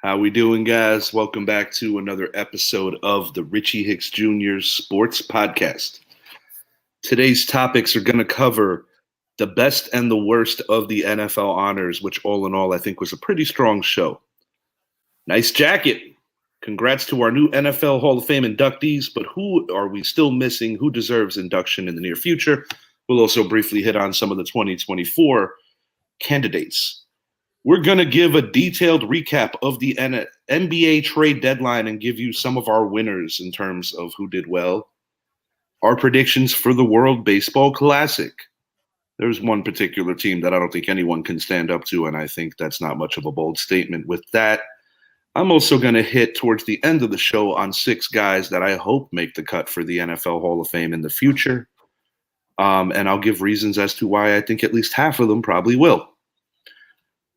How we doing, guys? Welcome back to another episode of the Richie Hicks Jr. Sports Podcast. Today's topics are going to cover the best and the worst of the NFL honors, which all in all, I think was a pretty strong show. Nice jacket. Congrats to our new NFL Hall of Fame inductees, but who are we still missing? Who deserves induction in the near future? We'll also briefly hit on some of the 2024 candidates. We're going to give a detailed recap of the NBA trade deadline and give you some of our winners in terms of who did well. Our predictions for the World Baseball Classic. There's one particular team that I don't think anyone can stand up to, and I think that's not much of a bold statement. With that, I'm also going to hit towards the end of the show on 6 guys that I hope make the cut for the NFL Hall of Fame in the future. And I'll give reasons as to why I think at least half of them probably will.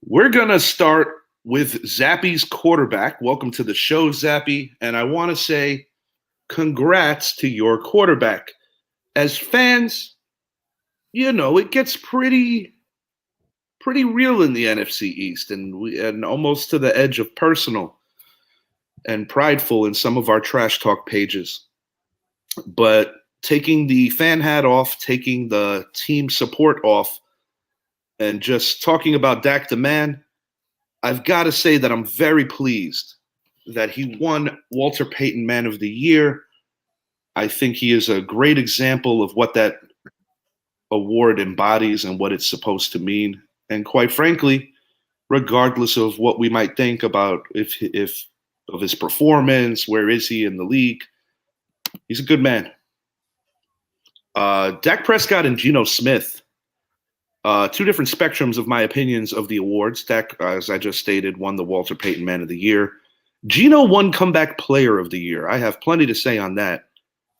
We're going to start with Zappy's quarterback. Welcome to the show, Zappy. And I want to say congrats to your quarterback. As fans, it gets pretty real in the NFC East and almost to the edge of personal and prideful in some of our trash talk pages. But taking the fan hat off, taking the team support off, and just talking about Dak the man, I've got to say that I'm very pleased that he won Walter Payton Man of the Year. I think he is a great example of what that award embodies and what it's supposed to mean. And quite frankly, regardless of what we might think about if of his performance, where is he in the league, he's a good man. Dak Prescott and Geno Smith. 2 different spectrums of my opinions of the awards. Dak, as I just stated, won the Walter Payton Man of the Year. Geno won Comeback Player of the Year. I have plenty to say on that.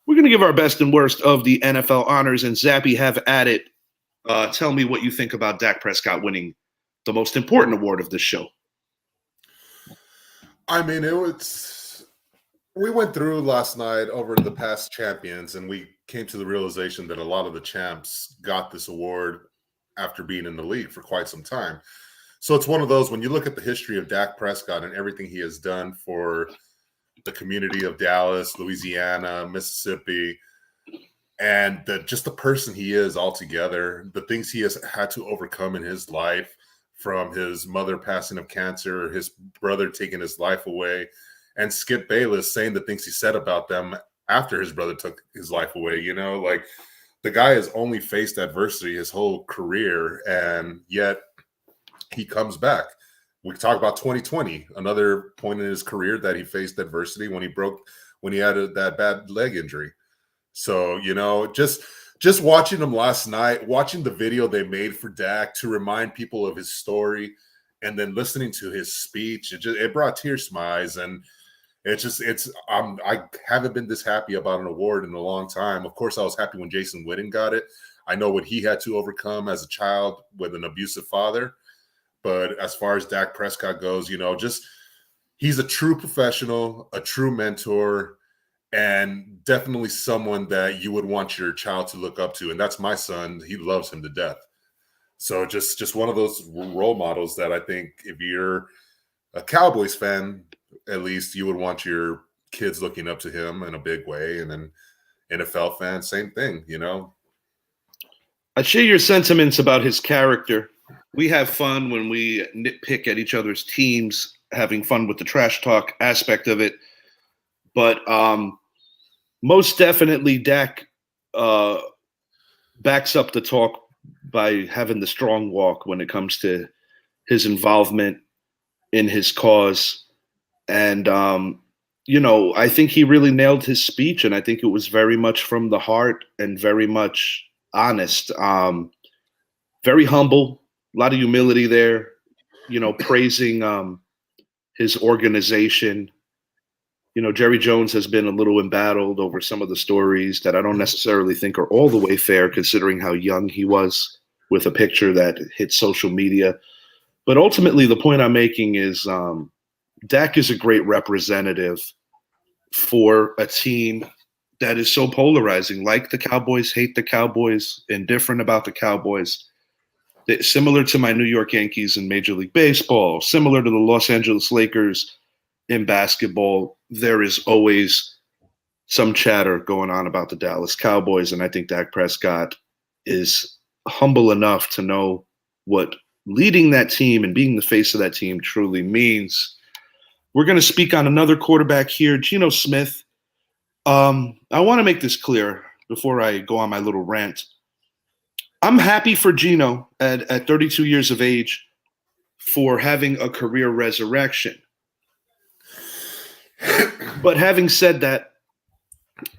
We're going to give our best and worst of the NFL honors, and Zappy, have at it. Tell me what you think about Dak Prescott winning the most important award of this show. I mean, we went through last night over the past champions, and we came to the realization that a lot of the champs got this award after being in the league for quite some time. So it's one of those, when you look at the history of Dak Prescott and everything he has done for the community of Dallas, Louisiana, Mississippi, and just the person he is altogether, the things he has had to overcome in his life, from his mother passing of cancer, his brother taking his life away, and Skip Bayless saying the things he said about them after his brother took his life away. The guy has only faced adversity his whole career, and yet he comes back. We talk about 2020, another point in his career that he faced adversity when he had that bad leg injury. So, just watching him last night, watching the video they made for Dak to remind people of his story, and then listening to his speech, it brought tears to my eyes. And I haven't been this happy about an award in a long time. Of course, I was happy when Jason Witten got it. I know what he had to overcome as a child with an abusive father. But as far as Dak Prescott goes, he's a true professional, a true mentor, and definitely someone that you would want your child to look up to. And that's my son. He loves him to death. So just one of those role models that I think if you're a Cowboys fan, at least you would want your kids looking up to him in a big way. And then NFL fans, same thing, I share your sentiments about his character. We have fun when we nitpick at each other's teams, having fun with the trash talk aspect of it. But most definitely Dak backs up the talk by having the strong walk when it comes to his involvement in his cause. And, I think he really nailed his speech, and I think it was very much from the heart and very much honest. Very humble, a lot of humility there, praising his organization. Jerry Jones has been a little embattled over some of the stories that I don't necessarily think are all the way fair, considering how young he was, with a picture that hit social media. But ultimately, the point I'm making is Dak is a great representative for a team that is so polarizing. Like the Cowboys, hate the Cowboys, indifferent about the Cowboys. Similar to my New York Yankees in Major League Baseball, similar to the Los Angeles Lakers in basketball, there is always some chatter going on about the Dallas Cowboys. And I think Dak Prescott is humble enough to know what leading that team and being the face of that team truly means. We're going to speak on another quarterback here, Geno Smith. I want to make this clear before I go on my little rant. I'm happy for Geno at 32 years of age for having a career resurrection. But having said that,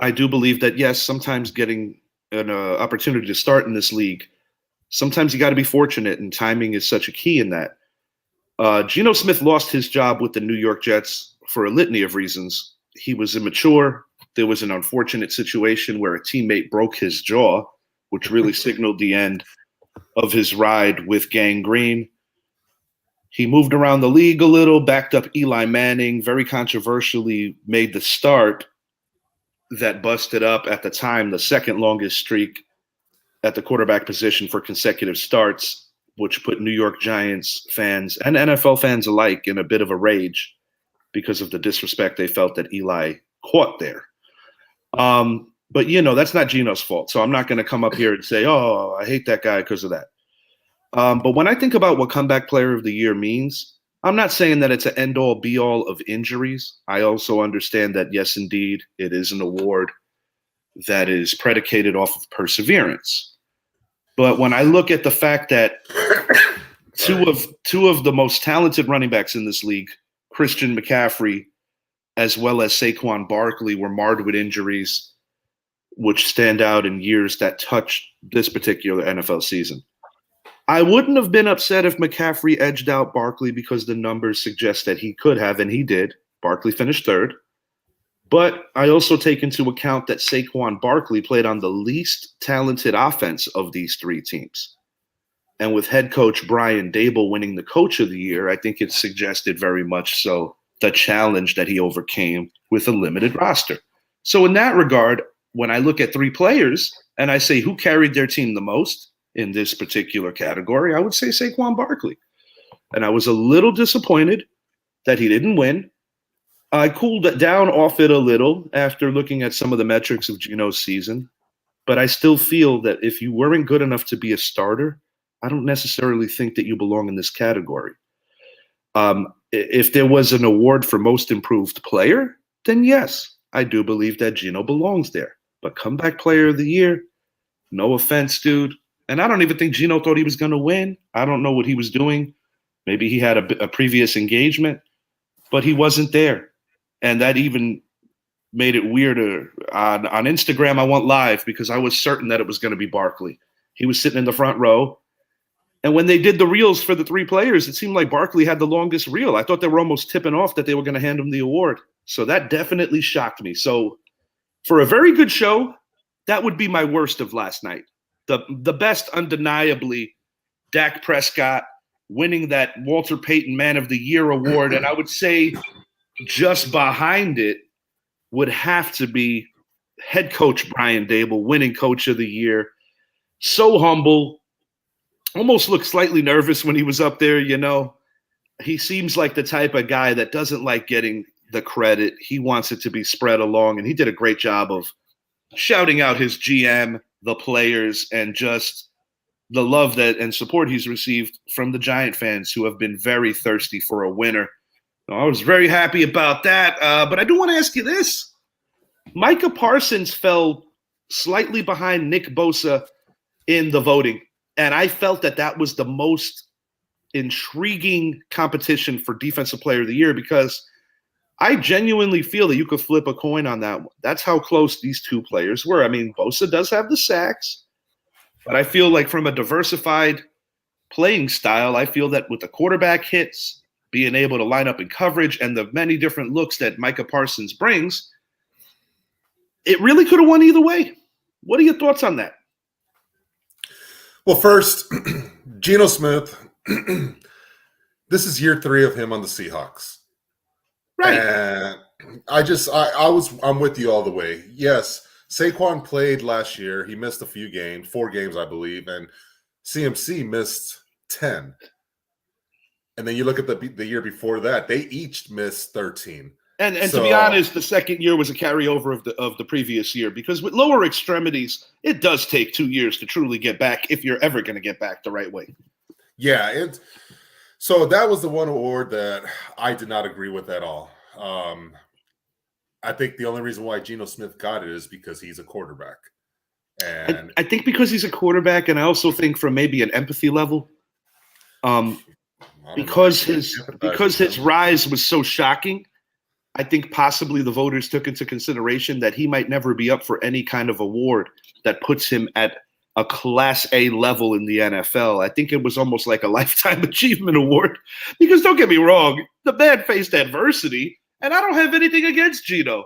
I do believe that, yes, sometimes getting an opportunity to start in this league, sometimes you got to be fortunate, and timing is such a key in that. Geno Smith lost his job with the New York Jets for a litany of reasons. He was immature. There was an unfortunate situation where a teammate broke his jaw, which really signaled the end of his ride with gangrene. He moved around the league a little, backed up Eli Manning, very controversially made the start that busted up at the time the second longest streak at the quarterback position for consecutive starts, which put New York Giants fans and NFL fans alike in a bit of a rage because of the disrespect they felt that Eli caught there. But, that's not Geno's fault. So I'm not going to come up here and say, oh, I hate that guy because of that. But when I think about what comeback player of the year means, I'm not saying that it's an end-all, be-all of injuries. I also understand that, yes, indeed, it is an award that is predicated off of perseverance. But when I look at the fact that two of the most talented running backs in this league, Christian McCaffrey, as well as Saquon Barkley, were marred with injuries, which stand out in years that touched this particular NFL season. I wouldn't have been upset if McCaffrey edged out Barkley because the numbers suggest that he could have, and he did. Barkley finished third. But I also take into account that Saquon Barkley played on the least talented offense of these three teams. And with head coach Brian Dable winning the coach of the year, I think it suggested very much so the challenge that he overcame with a limited roster. So in that regard, when I look at three players and I say who carried their team the most in this particular category, I would say Saquon Barkley. And I was a little disappointed that he didn't win. I cooled down off it a little after looking at some of the metrics of Geno's season. But I still feel that if you weren't good enough to be a starter, I don't necessarily think that you belong in this category. If there was an award for most improved player, then yes, I do believe that Geno belongs there. But comeback player of the year, no offense, dude. And I don't even think Geno thought he was going to win. I don't know what he was doing. Maybe he had a previous engagement, but he wasn't there. And that even made it weirder. On Instagram, I went live because I was certain that it was going to be Barkley. He was sitting in the front row. And when they did the reels for the three players, it seemed like Barkley had the longest reel. I thought they were almost tipping off that they were going to hand him the award. So that definitely shocked me. So for a very good show, that would be my worst of last night. The best, undeniably, Dak Prescott winning that Walter Payton Man of the Year award. And I would say just behind it would have to be head coach Brian Dable winning coach of the year. So humble. Almost looked slightly nervous when he was up there, He seems like the type of guy that doesn't like getting the credit. He wants it to be spread along, and he did a great job of shouting out his GM, the players, and just the love that and support he's received from the Giant fans who have been very thirsty for a winner. I was very happy about that, but I do want to ask you this. Micah Parsons fell slightly behind Nick Bosa in the voting. And I felt that was the most intriguing competition for Defensive Player of the Year because I genuinely feel that you could flip a coin on that one. That's how close these two players were. I mean, Bosa does have the sacks, but I feel like from a diversified playing style, I feel that with the quarterback hits, being able to line up in coverage, and the many different looks that Micah Parsons brings, it really could have won either way. What are your thoughts on that? Well, first, Geno Smith, this is year 3 of him on the Seahawks. Right. And I'm with you all the way. Yes, Saquon played last year. He missed a few games, 4 games, I believe. And CMC missed 10. And then you look at the year before that, they each missed 13. And to be honest, the second year was a carryover of the previous year, because with lower extremities, it does take 2 years to truly get back, if you're ever going to get back the right way. Yeah, so that was the one award that I did not agree with at all. I think the only reason why Geno Smith got it is because he's a quarterback. And I think because he's a quarterback, and I also think from maybe an empathy level, because his rise was so shocking, I think possibly the voters took into consideration that he might never be up for any kind of award that puts him at a Class A level in the NFL. I think it was almost like a lifetime achievement award, because don't get me wrong, the man faced adversity, and I don't have anything against Geno.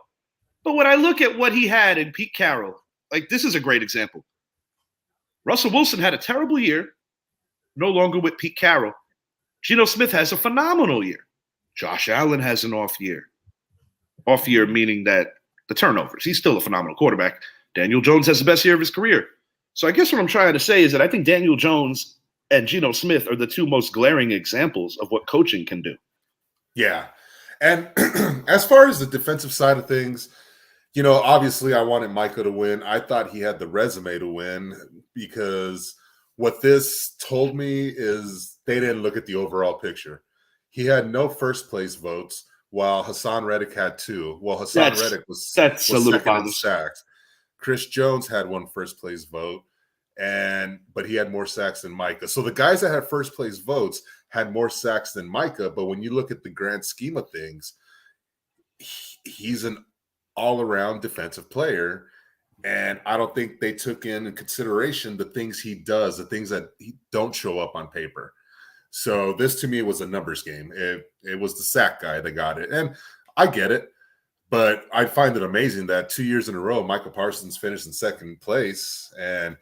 But when I look at what he had in Pete Carroll, like, this is a great example. Russell Wilson had a terrible year, no longer with Pete Carroll. Geno Smith has a phenomenal year. Josh Allen has an off year. Off year meaning that the turnovers. He's still a phenomenal quarterback. Daniel Jones has the best year of his career. So I guess what I'm trying to say is that I think Daniel Jones and Geno Smith are the two most glaring examples of what coaching can do. Yeah. And as far as the defensive side of things, obviously I wanted Micah to win. I thought he had the resume to win, because what this told me is they didn't look at the overall picture. He had no first place votes, while Hassan Reddick had 2. Well, Hassan Reddick was a little second in sacks. Chris Jones had 1 first place vote, but he had more sacks than Micah. So the guys that had first place votes had more sacks than Micah. But when you look at the grand scheme of things, he's an all-around defensive player. And I don't think they took in consideration the things he does, the things that don't show up on paper. So this, to me, was a numbers game. It was the sack guy that got it. And I get it, but I find it amazing that 2 years in a row, Micah Parsons finished in second place. And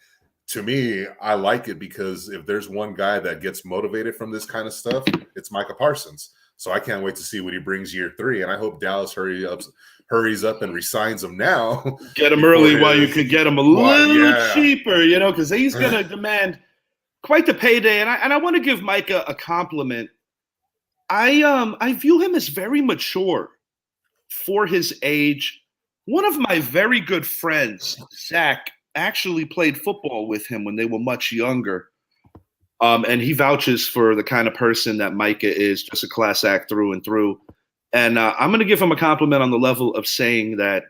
to me, I like it, because if there's one guy that gets motivated from this kind of stuff, it's Micah Parsons. So I can't wait to see what he brings year 3. And I hope Dallas hurries up and resigns him now. Get him early while you could get him a little cheaper, because he's going to demand quite the payday. And I want to give Micah a compliment. I view him as very mature for his age. One of my very good friends, Zach, actually played football with him when they were much younger. And he vouches for the kind of person that Micah is, just a class act through and through. And I'm going to give him a compliment on the level of saying that,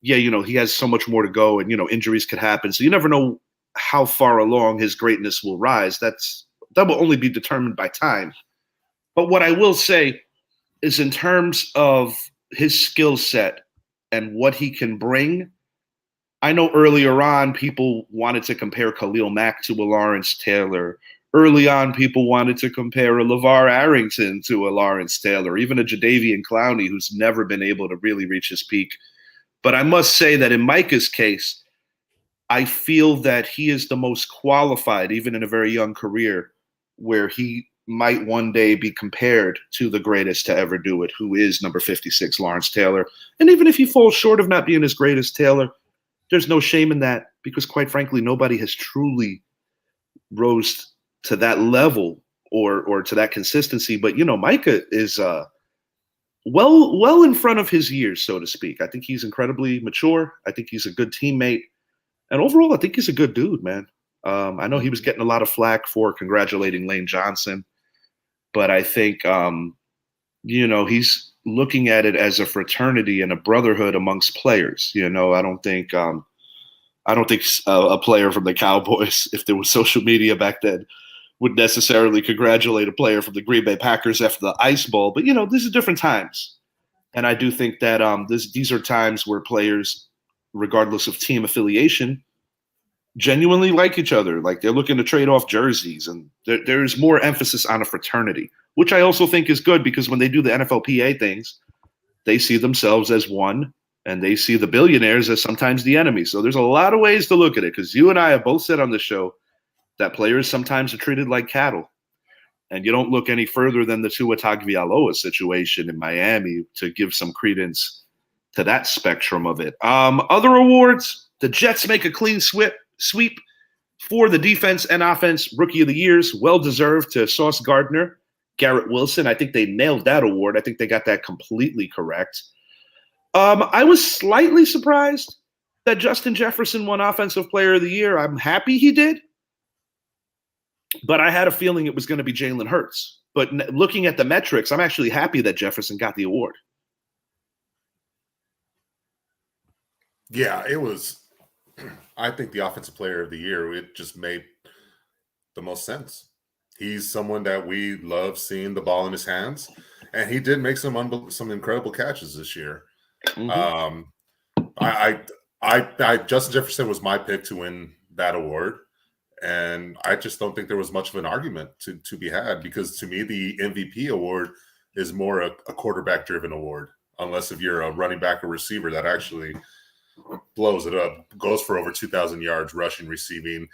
he has so much more to go, and, injuries could happen. So you never know how far along his greatness will rise. That will only be determined by time. But what I will say is, in terms of his skill set and what he can bring, I know earlier on people wanted to compare Khalil Mack to a Lawrence Taylor. Early on, people wanted to compare a LeVar Arrington to a Lawrence Taylor, even a Jadeveon Clowney, who's never been able to really reach his peak. But I must say that in Micah's case, I feel that he is the most qualified, even in a very young career, where he might one day be compared to the greatest to ever do it, who is number 56, Lawrence Taylor. And even if he falls short of not being as great as Taylor, there's no shame in that, because quite frankly, nobody has truly rose to that level or to that consistency. But, Micah is well in front of his years, so to speak. I think he's incredibly mature. I think he's a good teammate. And overall, I think he's a good dude, man. I know he was getting a lot of flack for congratulating Lane Johnson, but I think, he's looking at it as a fraternity and a brotherhood amongst players. I don't think a player from the Cowboys, if there was social media back then, would necessarily congratulate a player from the Green Bay Packers after the Ice Bowl. But, these are different times. And I do think that these are times where players, regardless of team affiliation, genuinely like each other. Like, they're looking to trade off jerseys, and there's more emphasis on a fraternity, which I also think is good, because when they do the NFLPA things, they see themselves as one, and they see the billionaires as sometimes the enemy. So there's a lot of ways to look at it, because you and I have both said on the show that players sometimes are treated like cattle. And you don't look any further than the Tua Tagovailoa situation in Miami to give some credence to that spectrum of it. Other awards, the Jets make a clean sweep. For the defense and offense, Rookie of the Years, well-deserved to Sauce Gardner, Garrett Wilson. I think they nailed that award. I think they got that completely correct. I was slightly surprised that Justin Jefferson won Offensive Player of the Year. I'm happy he did, but I had a feeling it was going to be Jalen Hurts. But looking at the metrics, I'm actually happy that Jefferson got the award. Yeah, it was. I think the Offensive Player of the Year, it just made the most sense. He's someone that we love seeing the ball in his hands, and he did make some incredible catches this year. Mm-hmm. Justin Jefferson was my pick to win that award, and I just don't think there was much of an argument to be had, because to me the MVP award is more a quarterback-driven award, unless if you're a running back or receiver that actually blows it up, goes for over 2,000 yards rushing, receiving,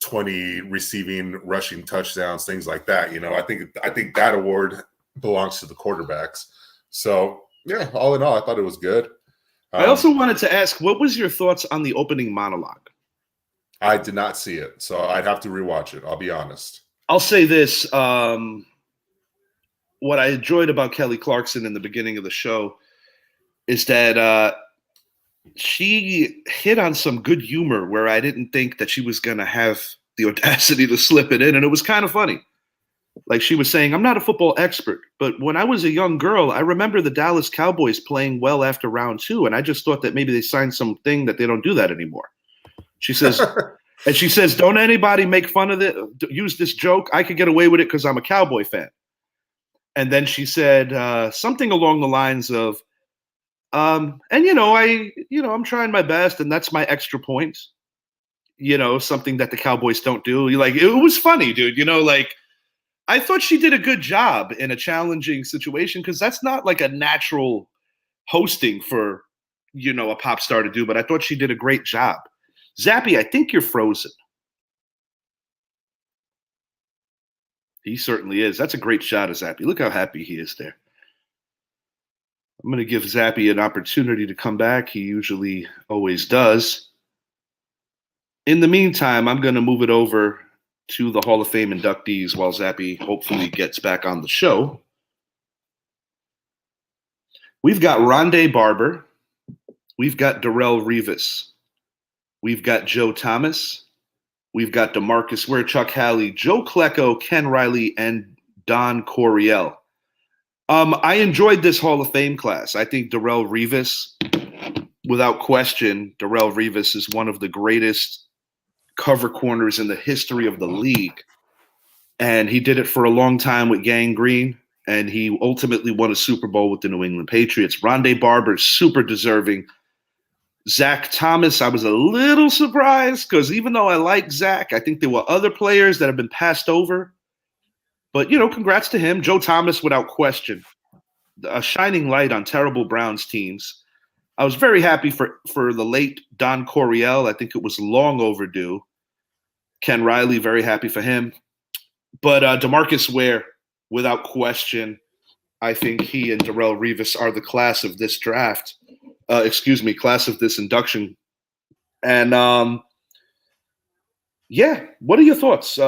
20 receiving, rushing touchdowns, things like that. I think that award belongs to the quarterbacks. So yeah, all in all, I thought it was good. I also wanted to ask, what was your thoughts on the opening monologue? I did not see it, so I'd have to rewatch it. I'll be honest. I'll say this. What I enjoyed about Kelly Clarkson in the beginning of the show is that she hit on some good humor where I didn't think that she was going to have the audacity to slip it in. And it was kind of funny. Like she was saying, I'm not a football expert, but when I was a young girl, I remember the Dallas Cowboys playing well after round 2. And I just thought that maybe they signed something that they don't do that anymore. She says, and she says, don't anybody make fun of it, use this joke. I could get away with it because I'm a Cowboy fan. And then she said something along the lines of, I'm trying my best, and that's my extra point. Something that the Cowboys don't do. It was funny, dude. I thought she did a good job in a challenging situation, because that's not like a natural hosting for, a pop star to do, but I thought she did a great job. Zappy, I think you're frozen. He certainly is. That's a great shot of Zappy. Look how happy he is there. I'm going to give Zappy an opportunity to come back. He usually always does. In the meantime, I'm going to move it over to the Hall of Fame inductees while Zappy hopefully gets back on the show. We've got Rondé Barber. We've got Darrelle Revis. We've got Joe Thomas. We've got DeMarcus Ware, Chuck Halley, Joe Klecko, Ken Riley, and Don Coryell. I enjoyed this Hall of Fame class. I think Darrelle Revis, without question, Darrelle Revis is one of the greatest cover corners in the history of the league. And he did it for a long time with Gang Green, and he ultimately won a Super Bowl with the New England Patriots. Rondé Barber, super deserving. Zach Thomas, I was a little surprised, because even though I like Zach, I think there were other players that have been passed over. But, congrats to him. Joe Thomas, without question, a shining light on terrible Browns teams. I was very happy for the late Don Coryell. I think it was long overdue. Ken Riley, very happy for him. But DeMarcus Ware, without question, I think he and Darrelle Revis are the class of this draft. Class of this induction. And, what are your thoughts?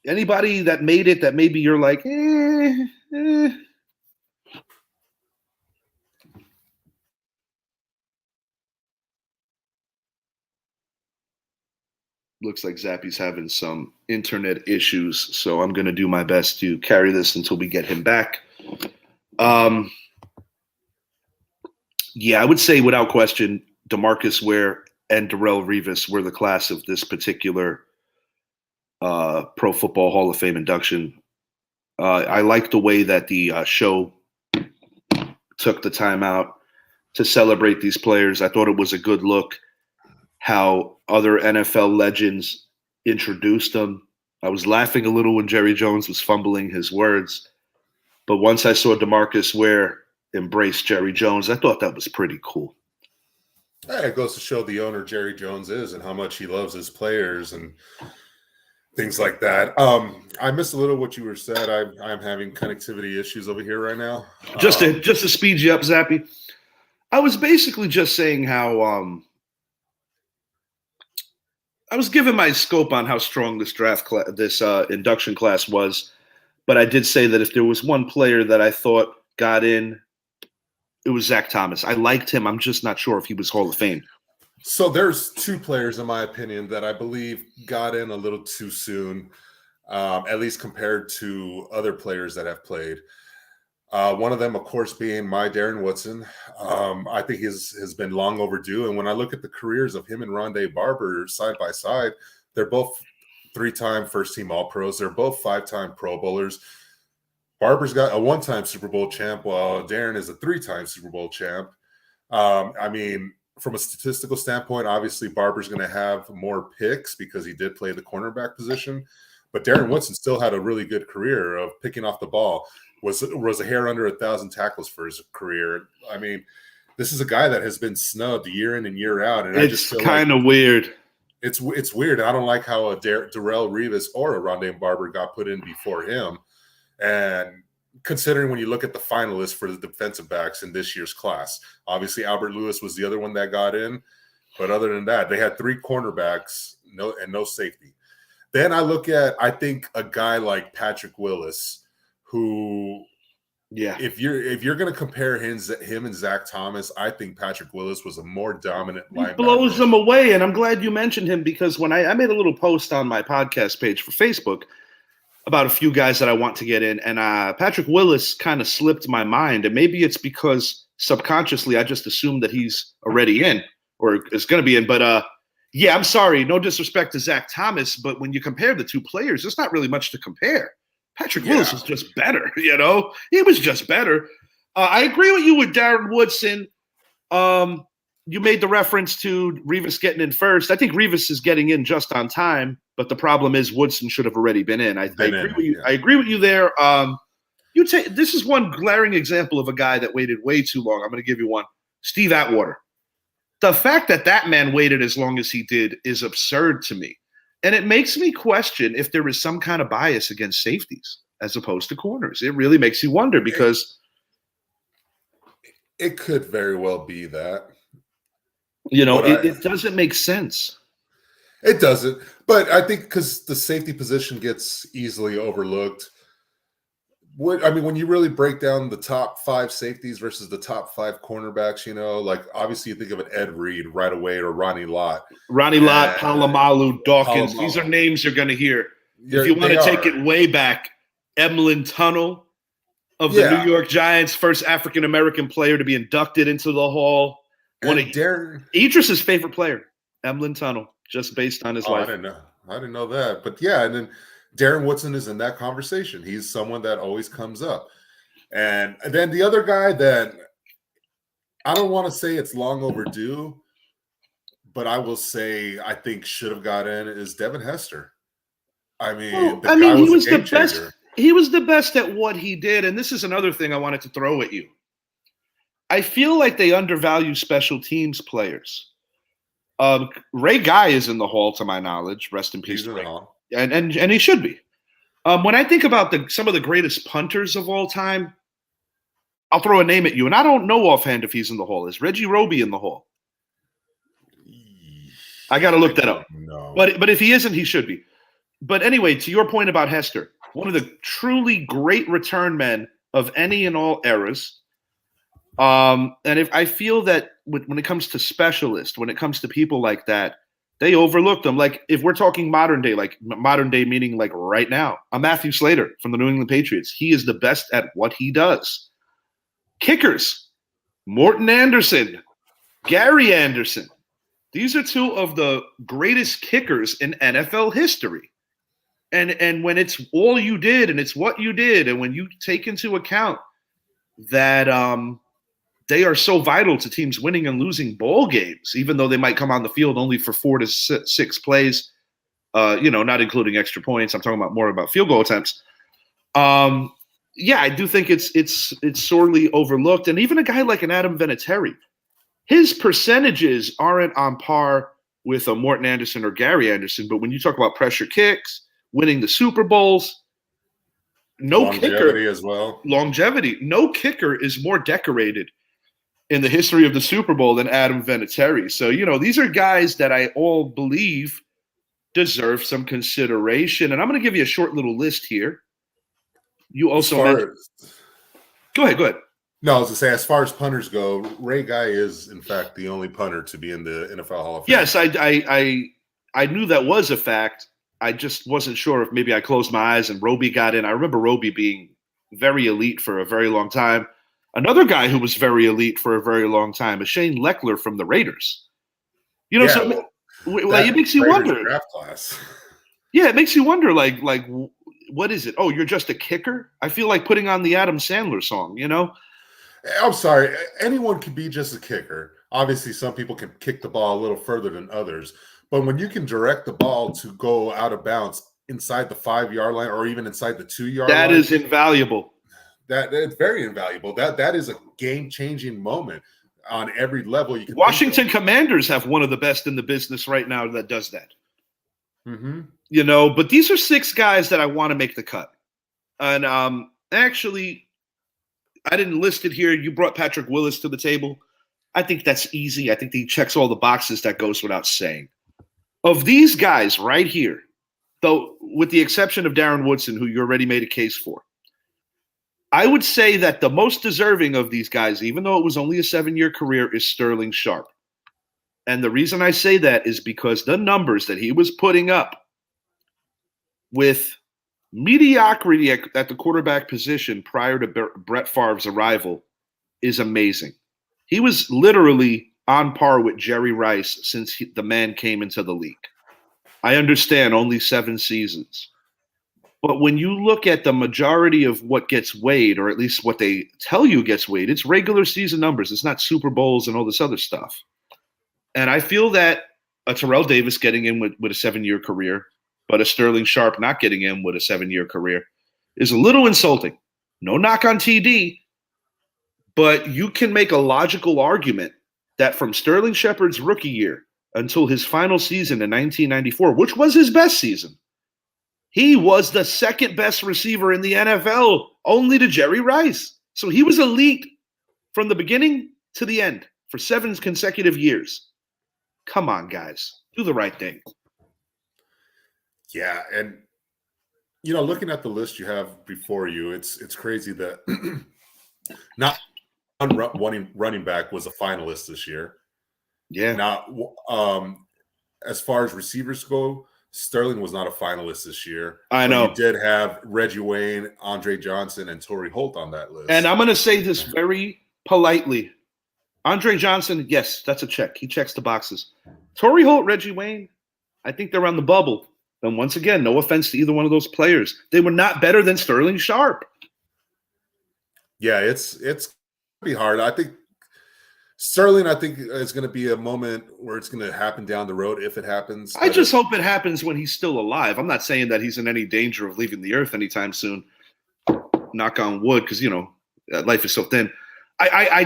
Anybody that made it that maybe you're like, Looks like Zappy's having some internet issues, so I'm going to do my best to carry this until we get him back. I would say without question, DeMarcus Ware and Darrelle Revis were the class of this particular Pro Football Hall of Fame induction. I like the way that the show took the time out to celebrate these players. I thought it was a good look how other NFL legends introduced them. I was laughing a little when Jerry Jones was fumbling his words. But once I saw DeMarcus Ware embrace Jerry Jones, I thought that was pretty cool. It goes to show the owner Jerry Jones is and how much he loves his players and things like that. I missed a little what you were said. I'm having connectivity issues over here right now. Just to speed you up, Zappy, I was basically just saying how I was given my scope on how strong this induction class was, but I did say that if there was one player that I thought got in, it was Zach Thomas. I liked him. I'm just not sure if he was Hall of Fame. So there's two players, in my opinion, that I believe got in a little too soon, at least compared to other players that have played. One of them, of course, being my Darren Woodson. I think has been long overdue. And when I look at the careers of him and Rondé Barber side by side, they're both 3-time first-team All-Pros. They're both 5-time Pro Bowlers. Barber's got a 1-time Super Bowl champ, while Darren is a 3-time Super Bowl champ. I mean, from a statistical standpoint, obviously Barber's going to have more picks because he did play the cornerback position. But Darren Woodson still had a really good career of picking off the ball. Was a hair under 1,000 tackles for his career. I mean, this is a guy that has been snubbed year in and year out. And it's I just feel kind of weird. It's weird. I don't like how a Darrelle Revis or a Rondé Barber got put in before him. And considering when you look at the finalists for the defensive backs in this year's class, obviously Albert Lewis was the other one that got in. But other than that, they had 3 cornerbacks, no safety. Then I think a guy like Patrick Willis, who, if you're going to compare him and Zach Thomas, I think Patrick Willis was a more dominant linebacker. He blows them away, and I'm glad you mentioned him because when I made a little post on my podcast page for Facebook about a few guys that I want to get in, and Patrick Willis kind of slipped my mind, and maybe it's because subconsciously I just assumed that he's already in or is going to be in, but I'm sorry, no disrespect to Zach Thomas, but when you compare the two players, there's not really much to compare. Patrick Willis was just better, He was just better. I agree with you with Darren Woodson. You made the reference to Revis getting in first. I think Revis is getting in just on time, but the problem is Woodson should have already been in. I agree with you. I agree with you there. This is one glaring example of a guy that waited way too long. I'm going to give you one. Steve Atwater. The fact that man waited as long as he did is absurd to me. And it makes me question if there is some kind of bias against safeties as opposed to corners. It really makes you wonder because it could very well be that. It doesn't make sense. It doesn't. But I think because the safety position gets easily overlooked. When you really break down the top 5 safeties versus the top 5 cornerbacks, obviously you think of an Ed Reed right away or Ronnie Lott. Polamalu, Dawkins. These are names you're going to hear. If you want to take it way back, Emlyn Tunnel of the New York Giants, first African-American player to be inducted into the Hall. Idris's favorite player, Emlyn Tunnel, just based on his life. I didn't know that. But and then Darren Woodson is in that conversation. He's someone that always comes up. And then the other guy that I don't want to say it's long overdue, but I will say I think should have got in is Devin Hester. He was the best. He was the best at what he did. And this is another thing I wanted to throw at you. I feel like they undervalue special teams players. Ray Guy is in the Hall, to my knowledge. Rest in peace, Ray. And he should be. When I think about some of the greatest punters of all time, I'll throw a name at you, and I don't know offhand if he's in the Hall. Is Reggie Roby in the Hall? I got to look that up. No. But if he isn't, he should be. But anyway, to your point about Hester, one of the truly great return men of any and all eras. And if I feel that when it comes to specialists, when it comes to people like that, they overlook them. Like if we're talking modern day meaning like right now, Matthew Slater from the New England Patriots. He is the best at what he does. Kickers, Morton Anderson, Gary Anderson. These are 2 of the greatest kickers in NFL history. And when it's all you did and it's what you did, and when you take into account that they are so vital to teams winning and losing ball games, even though they might come on the field only for 4 to 6 plays, not including extra points. I'm talking more about field goal attempts. I do think it's sorely overlooked. And even a guy like an Adam Vinatieri, his percentages aren't on par with a Morton Anderson or Gary Anderson. But when you talk about pressure kicks, winning the Super Bowls, longevity as well. Longevity. No kicker is more decorated in the history of the Super Bowl than Adam Vinatieri. So, these are guys that I all believe deserve some consideration. And I'm going to give you a short little list here. You also Go ahead. No, I was going to say, as far as punters go, Ray Guy is, in fact, the only punter to be in the NFL Hall of Fame. Yes, I knew that was a fact. I just wasn't sure if maybe I closed my eyes and Roby got in. I remember Roby being very elite for a very long time. Another guy who was very elite for a very long time is Shane Leckler from the Raiders. You know, Yeah, so it makes you wonder. Draft class. Yeah, it makes you wonder, like what is it? Oh, you're just a kicker? I feel like putting on the Adam Sandler song, you know? I'm sorry. Anyone can be just a kicker. Obviously, some people can kick the ball a little further than others. But when you can direct the ball to go out of bounds inside the 5-yard line or even inside the 2-yard line, that is invaluable. It's very invaluable. That is a game-changing moment on every level. Washington Commanders have one of the best in the business right now that does that. Mm-hmm. You know, but these are 6 guys that I want to make the cut. And actually, I didn't list it here. You brought Patrick Willis to the table. I think that's easy. I think he checks all the boxes. That goes without saying. Of these guys right here, though, with the exception of Darren Woodson, who you already made a case for, I would say that the most deserving of these guys, even though it was only a 7-year career, is Sterling Sharp. And the reason I say that is because the numbers that he was putting up with mediocrity at the quarterback position prior to Brett Favre's arrival is amazing. He was literally on par with Jerry Rice since the man came into the league. I understand only 7 seasons. But when you look at the majority of what gets weighed, or at least what they tell you gets weighed, it's regular season numbers. It's not Super Bowls and all this other stuff. And I feel that a Terrell Davis getting in with a 7-year career, but a Sterling Sharp not getting in with a 7-year career is a little insulting. No knock on TD, but you can make a logical argument that from Sterling Shepard's rookie year until his final season in 1994, which was his best season, he was the second best receiver in the NFL, only to Jerry Rice. So he was elite from the beginning to the end for 7 consecutive years. Come on, guys. Do the right thing. Yeah, and looking at the list you have before you, it's crazy that not one running back was a finalist this year. Yeah. Now, as far as receivers go, Sterling was not a finalist this year. I know. You did have Reggie Wayne, Andre Johnson, and Torrey Holt on that list. And I'm going to say this very politely. Andre Johnson, yes, that's a check. He checks the boxes. Torrey Holt, Reggie Wayne, I think they're on the bubble. And once again, no offense to either one of those players. They were not better than Sterling Sharp. Yeah, it's going to be hard. I think Sterling, is going to be a moment where it's going to happen down the road if it happens. I just hope it happens when he's still alive. I'm not saying that he's in any danger of leaving the earth anytime soon. Knock on wood, because, life is so thin. I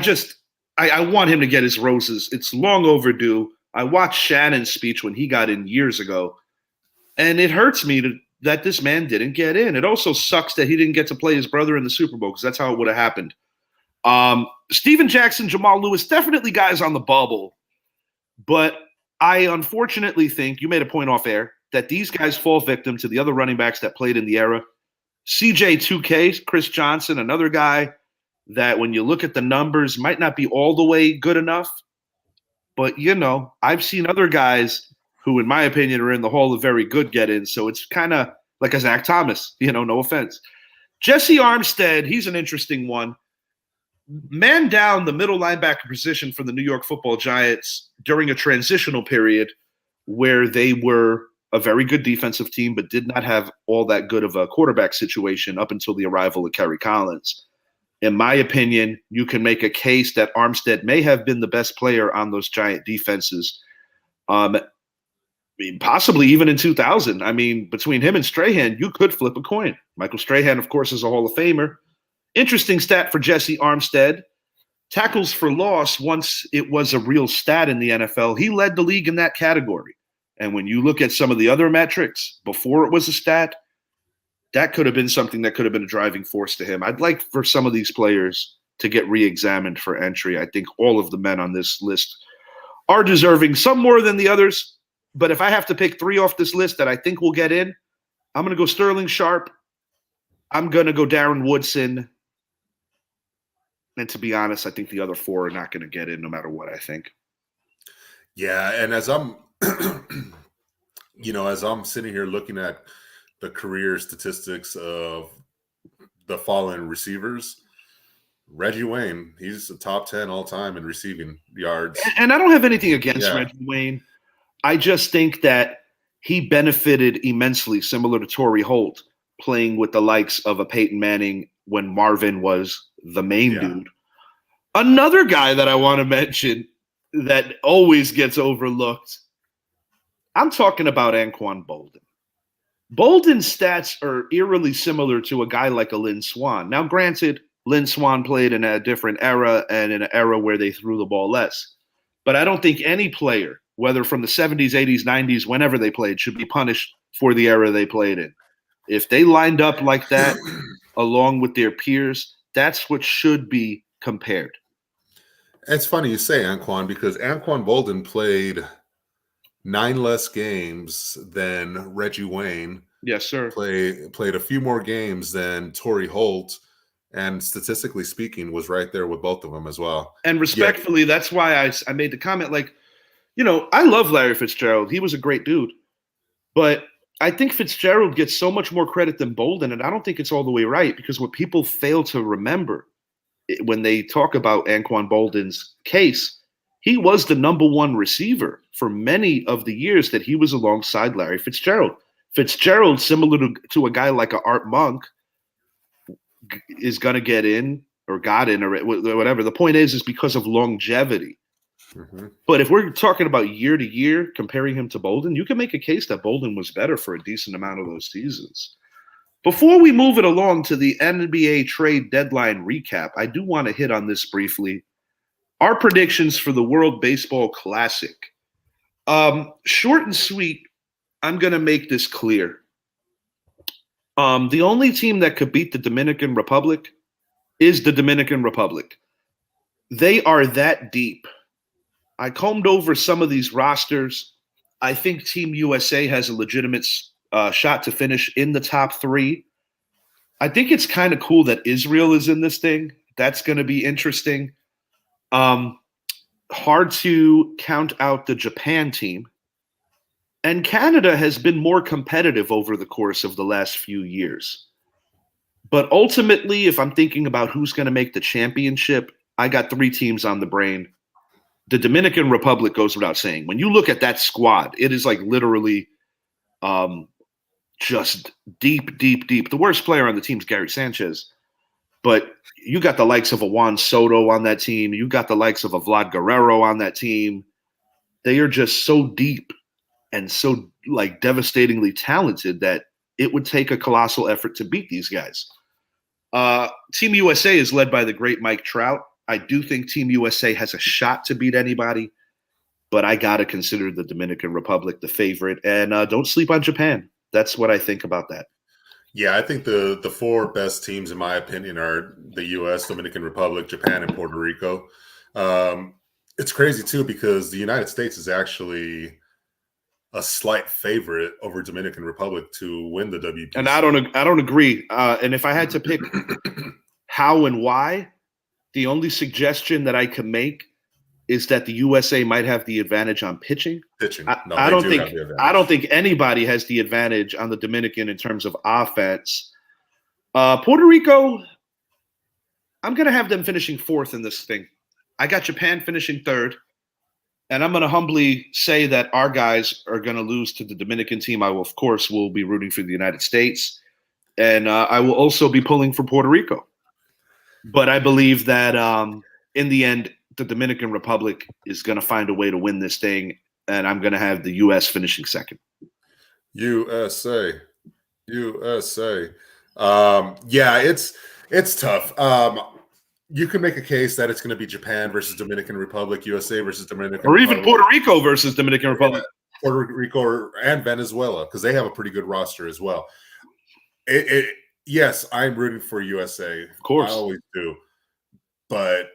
want him to get his roses. It's long overdue. I watched Shannon's speech when he got in years ago, and it hurts me that this man didn't get in. It also sucks that he didn't get to play his brother in the Super Bowl, because that's how it would have happened. Steven Jackson, Jamal Lewis, definitely guys on the bubble. But I unfortunately think, you made a point off air, that these guys fall victim to the other running backs that played in the era. CJ2K, Chris Johnson, another guy that when you look at the numbers might not be all the way good enough. But, I've seen other guys who, in my opinion, are in the Hall of Very Good get in. So it's kind of like a Zach Thomas, no offense. Jesse Armstead, he's an interesting one. Man down the middle linebacker position for the New York Football Giants during a transitional period where they were a very good defensive team but did not have all that good of a quarterback situation up until the arrival of Kerry Collins. In my opinion, you can make a case that Armstead may have been the best player on those Giant defenses, possibly even in 2000. I mean, between him and Strahan, you could flip a coin. Michael Strahan, of course, is a Hall of Famer. Interesting stat for Jesse Armstead. Tackles for loss, once it was a real stat in the NFL, he led the league in that category. And when you look at some of the other metrics before it was a stat, that could have been something that could have been a driving force to him. I'd like for some of these players to get re-examined for entry. I think all of the men on this list are deserving, some more than the others. But if I have to pick 3 off this list that I think will get in, I'm going to go Sterling Sharp. I'm going to go Darren Woodson. And to be honest, I think the other 4 are not going to get in no matter what I think. Yeah, and as I'm as I'm sitting here looking at the career statistics of the fallen receivers, Reggie Wayne, he's a top 10 all time in receiving yards. And I don't have anything against Reggie Wayne. I just think that he benefited immensely, similar to Torrey Holt, playing with the likes of a Peyton Manning when Marvin was the main dude. Another guy that I want to mention that always gets overlooked, I'm talking about Anquan Boldin. Boldin's stats are eerily similar to a guy like a Lynn Swann. Now, granted, Lynn Swann played in a different era and in an era where they threw the ball less. But I don't think any player, whether from the 70s, 80s, 90s, whenever they played, should be punished for the era they played in. If they lined up like that along with their peers, that's what should be compared. It's funny you say Anquan because Anquan Boldin played 9 less games than Reggie Wayne. Yes, sir. Played a few more games than Torrey Holt, and statistically speaking, was right there with both of them as well. And respectfully, that's why I made the comment, like, I love Larry Fitzgerald. He was a great dude. But I think Fitzgerald gets so much more credit than Boldin, and I don't think it's all the way right, because what people fail to remember when they talk about Anquan Boldin's case, he was the number 1 receiver for many of the years that he was alongside Larry Fitzgerald. Fitzgerald, similar to a guy like a Art Monk, is going to get in or got in or whatever. The point is because of longevity. Mm-hmm. But if we're talking about year to year, comparing him to Boldin, you can make a case that Boldin was better for a decent amount of those seasons. Before we move it along to the NBA trade deadline recap, I do want to hit on this briefly. Our predictions for the World Baseball Classic. Short and sweet, I'm going to make this clear. The only team that could beat the Dominican Republic is the Dominican Republic. They are that deep. I combed over some of these rosters. I think Team USA has a legitimate shot to finish in the top 3. I think it's kind of cool that Israel is in this thing. That's going to be interesting. Hard to count out the Japan team. And Canada has been more competitive over the course of the last few years. But ultimately, if I'm thinking about who's going to make the championship, I got 3 teams on the brain. The Dominican Republic goes without saying. When you look at that squad, it is like literally just deep, deep, deep. The worst player on the team is Gary Sanchez. But you got the likes of a Juan Soto on that team. You got the likes of a Vlad Guerrero on that team. They are just so deep and so like devastatingly talented that it would take a colossal effort to beat these guys. Team USA is led by the great Mike Trout. I do think Team USA has a shot to beat anybody, but I got to consider the Dominican Republic the favorite. And don't sleep on Japan. That's what I think about that. Yeah, I think the 4 best teams, in my opinion, are the U.S., Dominican Republic, Japan, and Puerto Rico. It's crazy, too, because the United States is actually a slight favorite over Dominican Republic to win the WBC. And I don't agree. And if I had to pick how and why, the only suggestion that I can make is that the USA might have the advantage on pitching. No, I don't think anybody has the advantage on the Dominican in terms of offense. Puerto Rico, I'm going to have them finishing 4th in this thing. I got Japan finishing 3rd. And I'm going to humbly say that our guys are going to lose to the Dominican team. I will, of course, will be rooting for the United States. And I will also be pulling for Puerto Rico. But I believe that in the end, the Dominican Republic is going to find a way to win this thing. And I'm going to have the U.S. finishing 2nd. USA. Yeah, it's tough. You can make a case that it's going to be Japan versus Dominican Republic, USA versus Dominican or Republic. Even Puerto Rico versus Dominican Republic. Puerto Rico and Venezuela, because they have a pretty good roster as well. Yes, I'm rooting for USA. Of course. I always do. But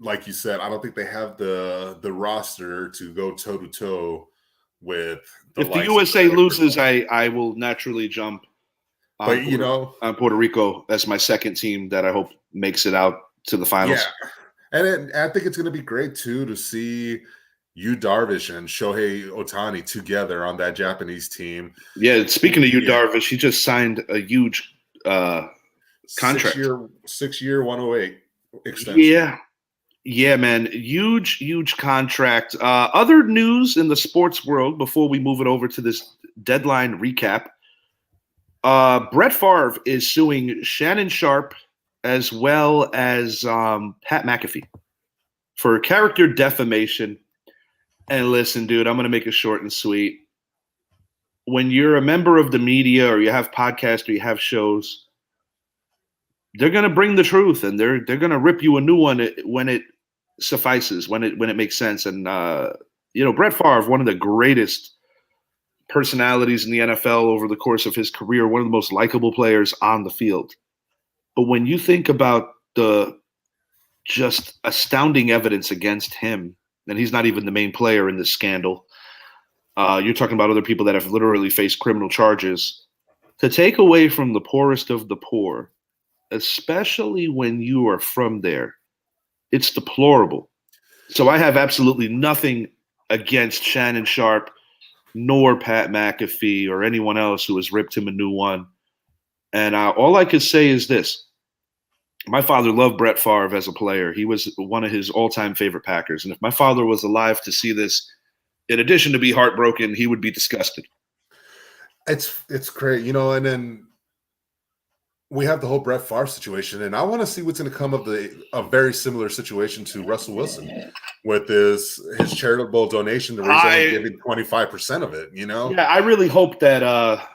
like you said, I don't think they have the roster to go toe-to-toe with the If the likes of USA Victor loses, Ball. I will naturally jump But on Puerto Rico as my second team that I hope makes it out to the finals. yeah, and I think it's going to be great too to see Yu Darvish and Shohei Ohtani together on that Japanese team. Yeah, speaking of Yu Darvish, he just signed a huge contract. 6-year 108 extension. Yeah, man. Huge contract. Other news in the sports world before we move it over to this deadline recap. Brett Favre is suing Shannon Sharp as well as Pat McAfee for character defamation. And listen, dude, I'm going to make it short and sweet. When you're a member of the media or you have podcasts or you have shows, they're going to bring the truth and they're going to rip you a new one when it suffices, when it makes sense. And Brett Favre, one of the greatest personalities in the NFL over the course of his career, one of the most likable players on the field. But when you think about the just astounding evidence against him, and he's not even the main player in this scandal, you're talking about other people that have literally faced criminal charges. To take away from the poorest of the poor, especially when you are from there, it's deplorable. So I have absolutely nothing against Shannon Sharp, nor Pat McAfee, or anyone else who has ripped him a new one. And all I could say is this. My father loved Brett Favre as a player. He was one of his all-time favorite Packers. And if my father was alive to see this, in addition to be heartbroken, he would be disgusted. It's great, and then we have the whole Brett Favre situation, and I want to see what's going to come of a very similar situation to Russell Wilson with his charitable donation that he's only giving 25% of it. Yeah, I really hope that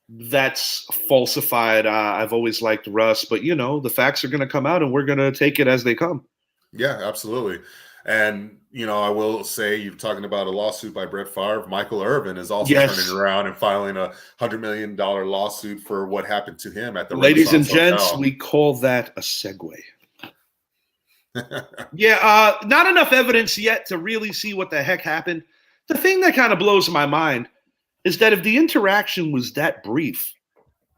that's falsified. I've always liked Russ, but the facts are going to come out, and we're going to take it as they come. Yeah, absolutely. And I will say, you're talking about a lawsuit by Brett Favre. Michael Irvin is also turning around and filing a $100 million lawsuit for what happened to him at the Ladies and Renaissance gents, Hotel. we call that a segue. Yeah, not enough evidence yet to really see what the heck happened. The thing that kind of blows my mind is that if the interaction was that brief,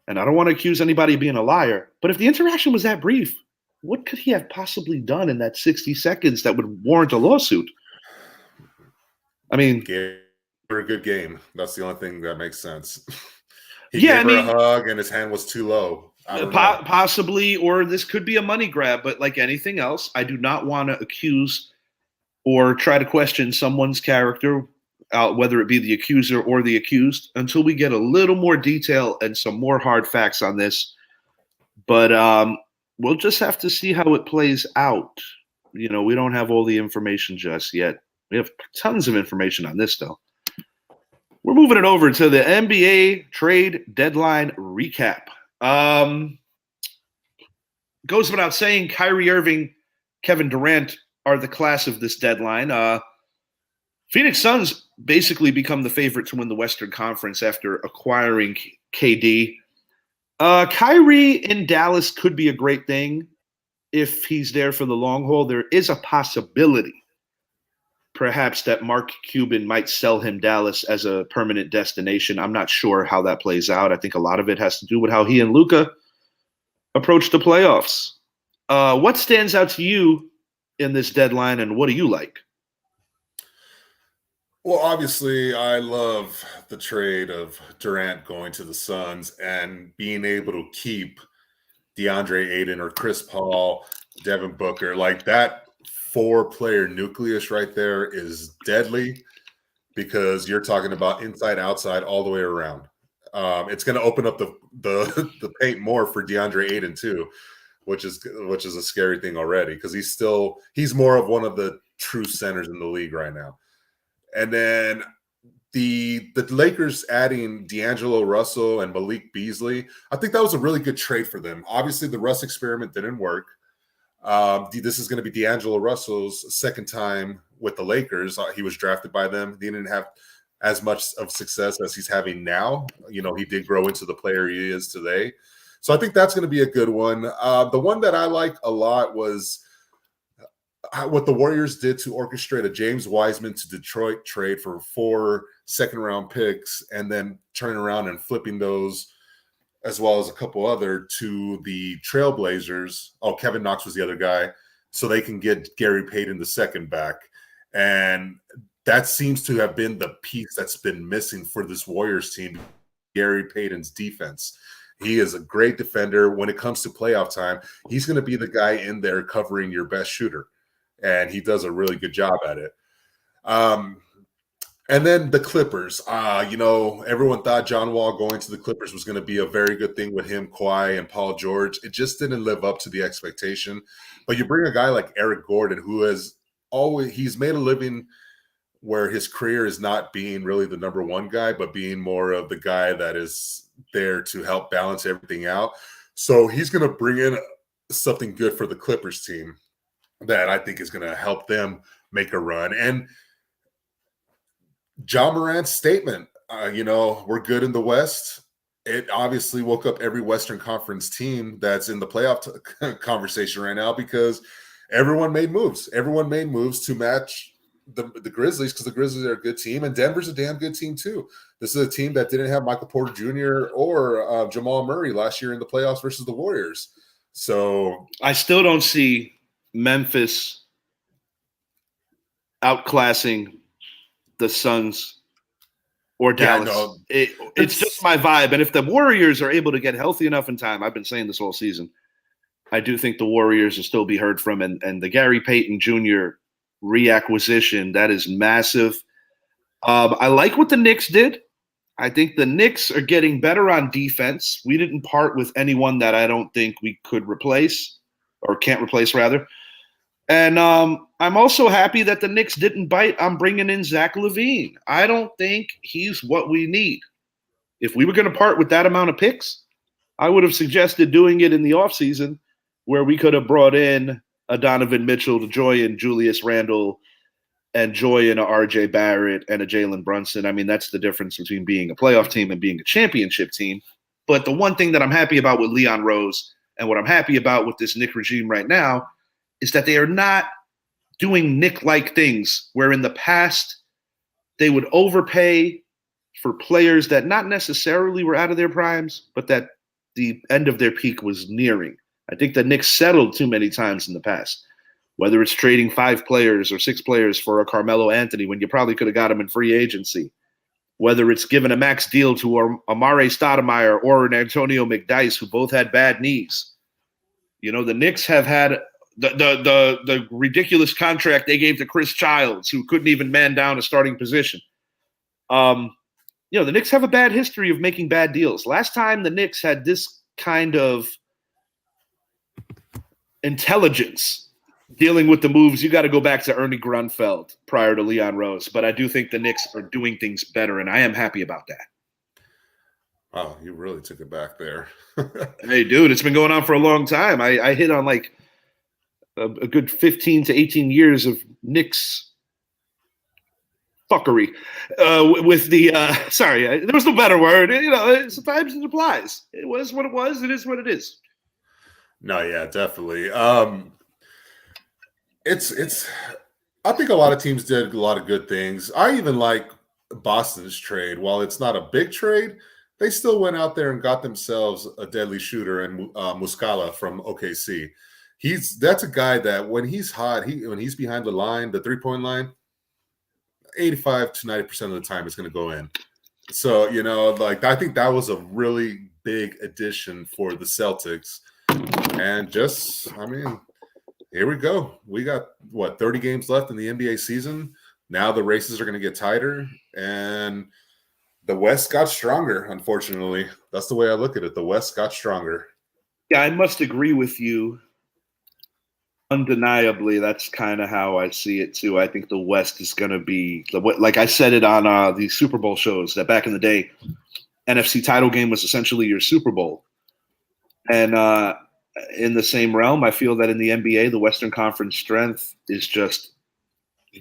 and I don't want to accuse anybody of being a liar, but if the interaction was that brief, what could he have possibly done in that 60 seconds that would warrant a lawsuit? I mean, gave her a good game. That's the only thing that makes sense. He gave her a hug and his hand was too low. Possibly, or this could be a money grab, but like anything else, I do not want to accuse or try to question someone's character, whether it be the accuser or the accused, until we get a little more detail and some more hard facts on this. But we'll just have to see how it plays out. We don't have all the information just yet. We have tons of information on this, though. We're moving it over to the NBA trade deadline recap. Goes without saying, Kyrie Irving, Kevin Durant are the class of this deadline. Phoenix Suns basically become the favorite to win the Western Conference after acquiring KD. Kyrie in Dallas could be a great thing if he's there for the long haul. There is a possibility, perhaps, that Mark Cuban might sell him Dallas as a permanent destination. I'm not sure how that plays out. I think a lot of it has to do with how he and Luka approach the playoffs. What stands out to you in this deadline, and what do you like? Well, obviously, I love the trade of Durant going to the Suns and being able to keep DeAndre Ayton or Chris Paul, Devin Booker. Like, that 4-player nucleus right there is deadly, because you're talking about inside, outside, all the way around. It's going to open up the paint more for DeAndre Ayton too, which is a scary thing already, because he's more of one of the true centers in the league right now. And then the Lakers adding D'Angelo Russell and Malik Beasley, I think that was a really good trade for them. Obviously, the Russ experiment didn't work. This is going to be D'Angelo Russell's second time with the Lakers. He was drafted by them. He didn't have as much of success as he's having now. He did grow into the player he is today. So I think that's going to be a good one. The one that I liked a lot was what the Warriors did to orchestrate a James Wiseman to Detroit trade for 4 second-round picks and then turning around and flipping those, as well as a couple other, to the Trailblazers. Oh, Kevin Knox was the other guy. So they can get Gary Payton II back. And that seems to have been the piece that's been missing for this Warriors team, Gary Payton's defense. He is a great defender. When it comes to playoff time, he's going to be the guy in there covering your best shooter. And he does a really good job at it. And then the Clippers. Everyone thought John Wall going to the Clippers was going to be a very good thing with him, Kawhi, and Paul George. It just didn't live up to the expectation. But you bring a guy like Eric Gordon, who he's made a living where his career is not being really the number one guy, but being more of the guy that is there to help balance everything out. So he's going to bring in something good for the Clippers team that I think is going to help them make a run. And Ja Morant's statement, we're good in the West. It obviously woke up every Western Conference team that's in the playoff conversation right now, because everyone made moves. Everyone made moves to match the Grizzlies, because the Grizzlies are a good team, and Denver's a damn good team too. This is a team that didn't have Michael Porter Jr. or Jamal Murray last year in the playoffs versus the Warriors. So I still don't see Memphis outclassing the Suns or Dallas. No, it's just my vibe. And if the Warriors are able to get healthy enough in time, I've been saying this all season, I do think the Warriors will still be heard from. And the Gary Payton Jr. reacquisition, that is massive. I like what the Knicks did. I think the Knicks are getting better on defense. We didn't part with anyone that I don't think we could replace, or can't replace, rather. And I'm also happy that the Knicks didn't bite on bringing in Zach LaVine. I don't think he's what we need. If we were going to part with that amount of picks, I would have suggested doing it in the offseason, where we could have brought in a Donovan Mitchell to join Julius Randle and join a RJ Barrett and a Jalen Brunson. I mean, that's the difference between being a playoff team and being a championship team. But the one thing that I'm happy about with Leon Rose, and what I'm happy about with this Knick regime right now, is that they are not doing Knick-like things, where in the past they would overpay for players that not necessarily were out of their primes, but that the end of their peak was nearing. I think the Knicks settled too many times in the past, whether it's trading 5 players or 6 players for a Carmelo Anthony when you probably could have got him in free agency, whether it's giving a max deal to Amare Stoudemire or an Antonio McDyess, who both had bad knees. The Knicks have had the ridiculous contract they gave to Chris Childs, who couldn't even man down a starting position. The Knicks have a bad history of making bad deals. Last time the Knicks had this kind of intelligence dealing with the moves, you got to go back to Ernie Grunfeld prior to Leon Rose. But I do think the Knicks are doing things better, and I am happy about that. Wow, you really took it back there. Hey, dude, it's been going on for a long time. I hit on like a good 15 to 18 years of Knicks fuckery with the sorry, there was no better word. Sometimes it applies. It was what it was. It is what it is. No, yeah, definitely. It's I think a lot of teams did a lot of good things. I even like Boston's trade. While it's not a big trade, they still went out there and got themselves a deadly shooter in Muscala from OKC. That's a guy that when he's hot, when he's behind the line, the 3-point line, 85 to 90% of the time it's going to go in. So, I think that was a really big addition for the Celtics. And here we go. We got 30 games left in the NBA season. Now the races are going to get tighter, and the West got stronger, unfortunately. That's the way I look at it. The West got stronger. Yeah, I must agree with you. Undeniably, that's kind of how I see it too. I think the West is going to be, like I said it on the Super Bowl shows, that back in the day, NFC title game was essentially your Super Bowl. And in the same realm, I feel that in the NBA, the Western Conference strength is just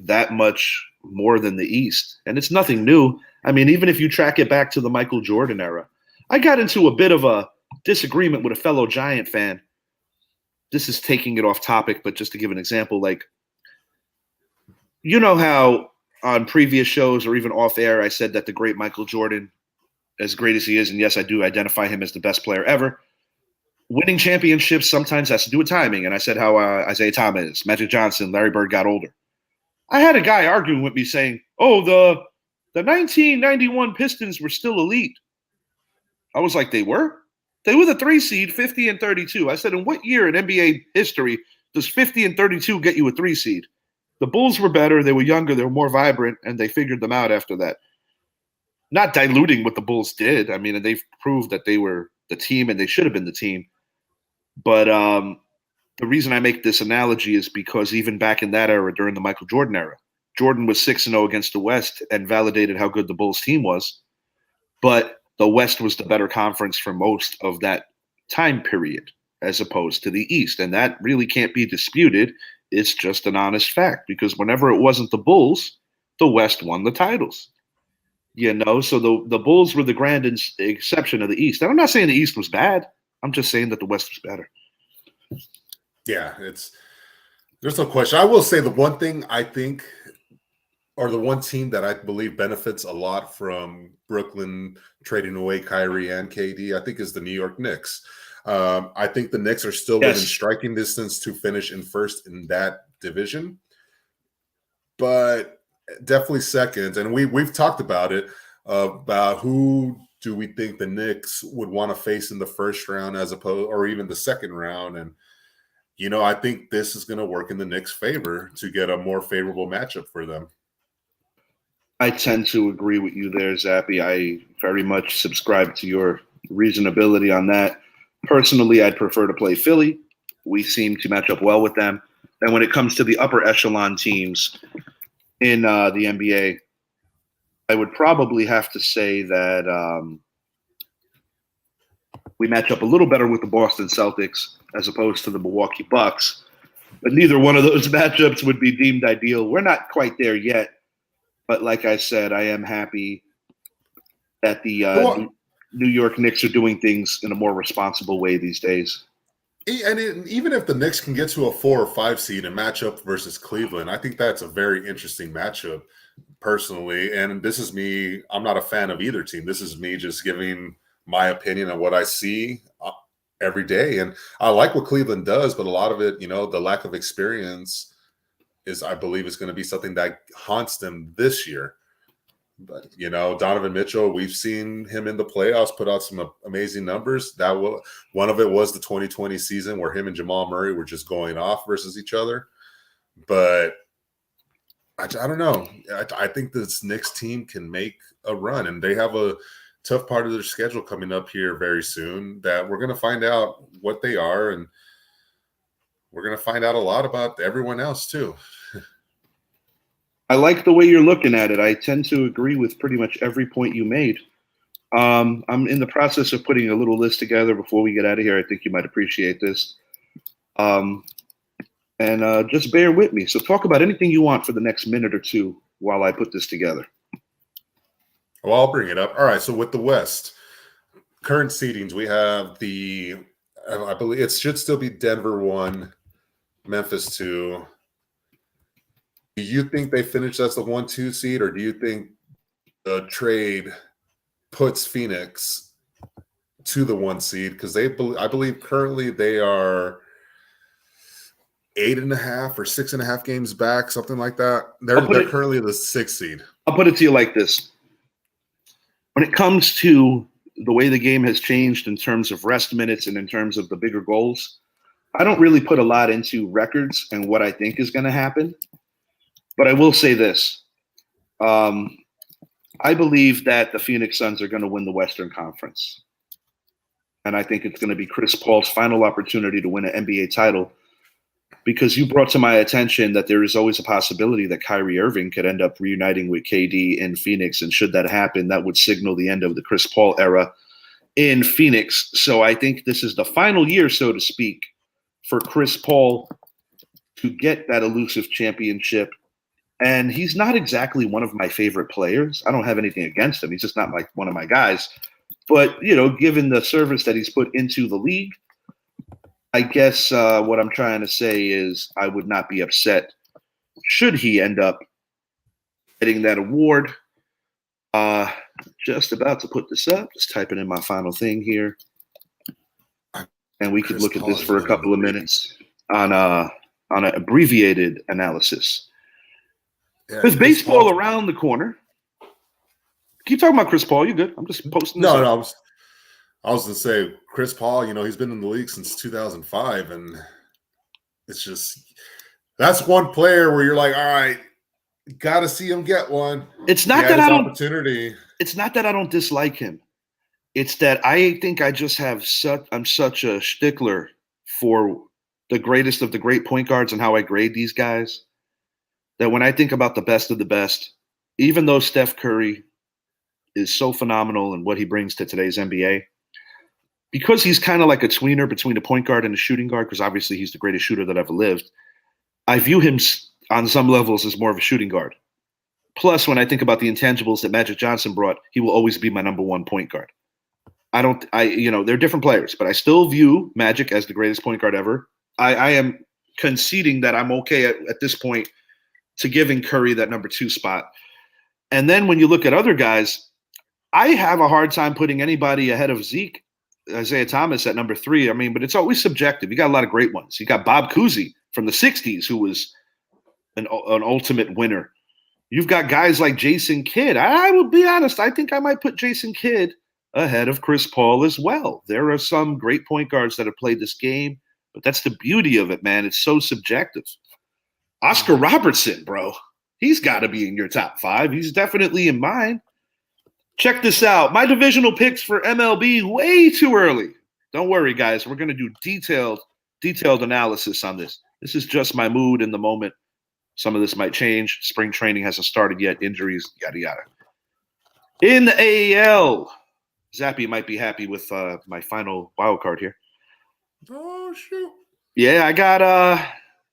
that much more than the East. And it's nothing new. I mean, even if you track it back to the Michael Jordan era, I got into a bit of a disagreement with a fellow Giant fan. This is taking it off topic, but just to give an example, like You know how on previous shows or even off air, I said that the great Michael Jordan, as great as he is, and yes, I do identify him as the best player ever, winning championships sometimes has to do with timing. And I said how Isaiah Thomas, Magic Johnson, Larry Bird got older. I had a guy arguing with me saying, "Oh, the 1991 Pistons were still elite." I was like, "They were? They were the 3 seed, 50 and 32." I said, "In what year in NBA history does 50 and 32 get you a 3 seed?" The Bulls were better, they were younger, they were more vibrant, and they figured them out after that. Not diluting what the Bulls did. I mean, they've proved that they were the team and they should have been the team. But the reason I make this analogy is because even back in that era, during the Michael Jordan era, Jordan was 6-0 against the West and validated how good the Bulls team was. But the West was the better conference for most of that time period as opposed to the East. And that really can't be disputed. It's just an honest fact because whenever it wasn't the Bulls, the West won the titles. So the Bulls were the grand exception of the East. And I'm not saying the East was bad. I'm just saying that the West was better. Yeah, there's no question. I will say the one thing I think, or the one team that I believe benefits a lot from Brooklyn trading away Kyrie and KD, I think is the New York Knicks. I think the Knicks are still within striking distance to finish in first in that division, but definitely second. And we've talked about it, about who do we think the Knicks would want to face in the first round as opposed, or even the second round. And, I think this is going to work in the Knicks' favor to get a more favorable matchup for them. I tend to agree with you there, Zappy. I very much subscribe to your reasonability on that. Personally, I'd prefer to play Philly. We seem to match up well with them. And when it comes to the upper echelon teams in the NBA, I would probably have to say that we match up a little better with the Boston Celtics as opposed to the Milwaukee Bucks. But neither one of those matchups would be deemed ideal. We're not quite there yet. But like I said, I am happy that the New York Knicks are doing things in a more responsible way these days. And even if the Knicks can get to a 4 or 5 seed and match up versus Cleveland, I think that's a very interesting matchup personally. And this is me. I'm not a fan of either team. This is me just giving my opinion on what I see every day. And I like what Cleveland does, but a lot of it, the lack of experience I believe is going to be something that haunts them this year. But, Donovan Mitchell, we've seen him in the playoffs put out some amazing numbers. One of it was the 2020 season where him and Jamal Murray were just going off versus each other. But I don't know. I think this Knicks team can make a run, and they have a tough part of their schedule coming up here very soon that we're going to find out what they are, and we're going to find out a lot about everyone else too. I like the way you're looking at it. I tend to agree with pretty much every point you made. I'm in the process of putting a little list together before we get out of here. I think you might appreciate this. And just bear with me. So talk about anything you want for the next minute or two while I put this together. Well, I'll bring it up. All right. So with the West, current seedings, we have I believe it should still be Denver 1, Memphis 2. Do you think they finish as the 1-2 seed, or do you think the trade puts Phoenix to the 1 seed? Because I believe currently they are 8.5 or 6.5 games back, something like that. They're currently the 6th seed. I'll put it to you like this. When it comes to the way the game has changed in terms of rest minutes and in terms of the bigger goals, I don't really put a lot into records and what I think is going to happen. But I will say this. I believe that the Phoenix Suns are going to win the Western Conference. And I think it's going to be Chris Paul's final opportunity to win an NBA title, because you brought to my attention that there is always a possibility that Kyrie Irving could end up reuniting with KD in Phoenix. And should that happen, that would signal the end of the Chris Paul era in Phoenix. So I think this is the final year, so to speak, for Chris Paul to get that elusive championship. And he's not exactly one of my favorite players. I don't have anything against him. He's just not like one of my guys. But, given the service that he's put into the league, I guess what I'm trying to say is I would not be upset should he end up getting that award. Just about to put this up. Just typing in my final thing here, and we could Chris look at Paul this has for a been in couple the of league. minutes on an abbreviated analysis. Yeah, There's Chris baseball Paul. around the corner. Keep talking about Chris Paul. You good? I'm just posting this No, up. no, I was going to say Chris Paul. He's been in the league since 2005, and it's just that's one player where you're like, all right, got to see him get one. It's He not had that his I don't. opportunity. It's not that I don't dislike him. It's that I think I just have I'm such a stickler for the greatest of the great point guards and how I grade these guys that when I think about the best of the best, even though Steph Curry is so phenomenal in what he brings to today's NBA, because he's kind of like a tweener between a point guard and a shooting guard, because obviously he's the greatest shooter that ever lived, I view him on some levels as more of a shooting guard. Plus, when I think about the intangibles that Magic Johnson brought, he will always be my number one point guard. They're different players, but I still view Magic as the greatest point guard ever. I am conceding that I'm okay at this point to giving Curry that number 2 spot. And then when you look at other guys, I have a hard time putting anybody ahead of Zeke, Isaiah Thomas at number 3. I mean, but it's always subjective. You got a lot of great ones. You got Bob Cousy from the 60s, who was an ultimate winner. You've got guys like Jason Kidd. I will be honest, I think I might put Jason Kidd ahead of Chris Paul as well. There are some great point guards that have played this game, but that's the beauty of it, man. It's so subjective. Oscar Robertson, bro. He's got to be in your top 5. He's definitely in mine. Check this out. My divisional picks for MLB way too early. Don't worry, guys. We're going to do detailed analysis on this. This is just my mood in the moment. Some of this might change. Spring training hasn't started yet. Injuries, yada, yada. In the AL, Zappy might be happy with my final wild card here. Oh, shoot. Yeah, I got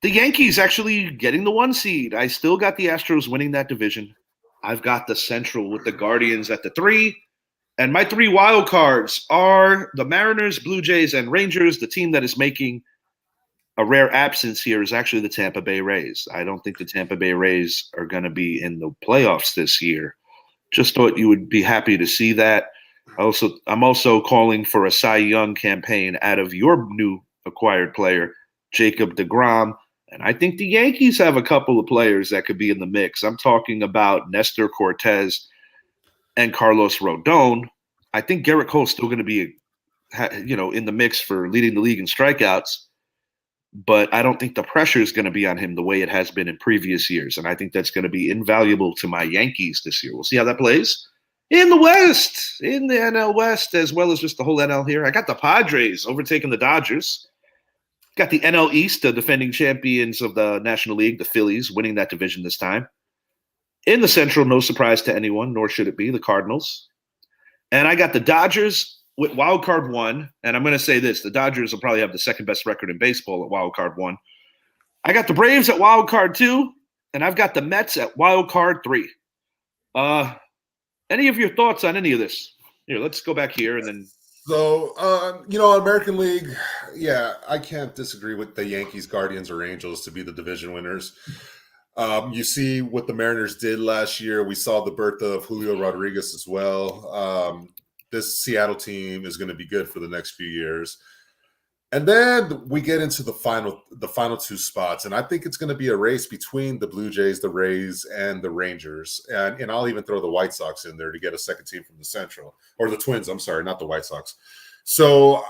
the Yankees actually getting the 1 seed. I still got the Astros winning that division. I've got the Central with the Guardians at the 3. And my 3 wild cards are the Mariners, Blue Jays, and Rangers. The team that is making a rare absence here is actually the Tampa Bay Rays. I don't think the Tampa Bay Rays are going to be in the playoffs this year. Just thought you would be happy to see that. I'm also calling for a Cy Young campaign out of your new acquired player, Jacob deGrom. And I think the Yankees have a couple of players that could be in the mix. I'm talking about Nestor Cortez and Carlos Rodon. I think Garrett Cole's still going to be, in the mix for leading the league in strikeouts. But I don't think the pressure is going to be on him the way it has been in previous years. And I think that's going to be invaluable to my Yankees this year. We'll see how that plays. In the West, in the NL West, as well as just the whole NL here, I got the Padres overtaking the Dodgers. Got the NL East, the defending champions of the National League, the Phillies, winning that division this time. In the Central, no surprise to anyone, nor should it be, the Cardinals. And I got the Dodgers with wild card 1, and I'm going to say this, the Dodgers will probably have the second best record in baseball at wild card 1. I got the Braves at wild card 2, and I've got the Mets at wild card 3. Any of your thoughts on any of this? Here, let's go back here and then. So, American League, yeah, I can't disagree with the Yankees, Guardians, or Angels to be the division winners. You see what the Mariners did last year. We saw the birth of Julio Rodriguez as well. This Seattle team is going to be good for the next few years. And then we get into the final 2 spots. And I think it's going to be a race between the Blue Jays, the Rays, and the Rangers. And I'll even throw the White Sox in there to get a second team from the Central. Or the Twins, I'm sorry, not the White Sox. So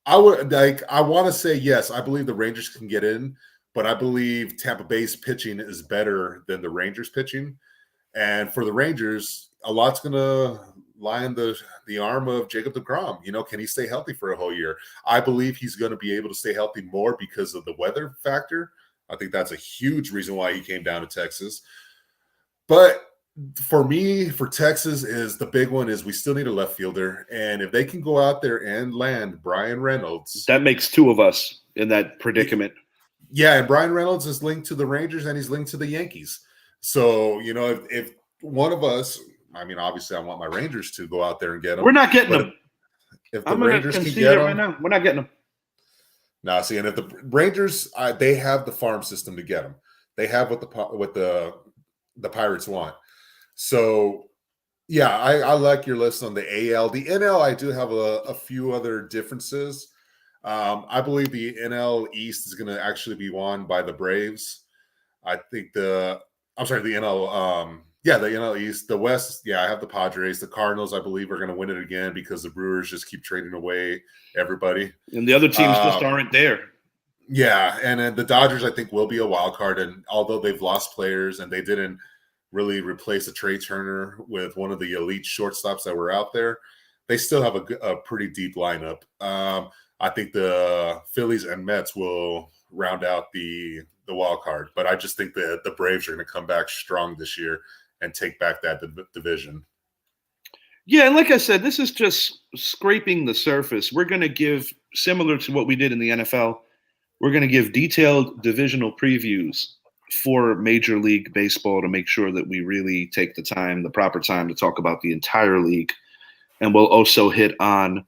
I want to say, yes, I believe the Rangers can get in. But I believe Tampa Bay's pitching is better than the Rangers pitching. And for the Rangers, a lot's going to lie in the arm of Jacob deGrom. Can he stay healthy for a whole year? I believe he's going to be able to stay healthy more because of the weather factor. I think that's a huge reason why he came down to Texas. But for me, for Texas, is the big one is we still need a left fielder. And if they can go out there and land Brian Reynolds. That makes 2 of us in that predicament. Yeah, and Brian Reynolds is linked to the Rangers and he's linked to the Yankees. So, if one of us, I mean, obviously I want my Rangers to go out there and get them. We're not getting them. If the Rangers can get them. Right now. We're not getting them. Now, see, and if the Rangers, they have the farm system to get them. They have what the Pirates want. So, yeah, I like your list on the AL. The NL, I do have a few other differences. I believe the NL East is going to actually be won by the Braves. I think the NL. The NL East. The West, yeah, I have the Padres. The Cardinals, I believe, are going to win it again because the Brewers just keep trading away everybody. And the other teams just aren't there. Yeah, and then the Dodgers, I think, will be a wild card. And although they've lost players and they didn't really replace a Trey Turner with one of the elite shortstops that were out there, they still have a pretty deep lineup. I think the Phillies and Mets will round out the wild card, but I just think that the Braves are going to come back strong this year and take back that division. Yeah, and like I said, this is just scraping the surface. We're going to give, similar to what we did in the NFL, we're going to give detailed divisional previews for Major League Baseball to make sure that we really take the proper time to talk about the entire league. And we'll also hit on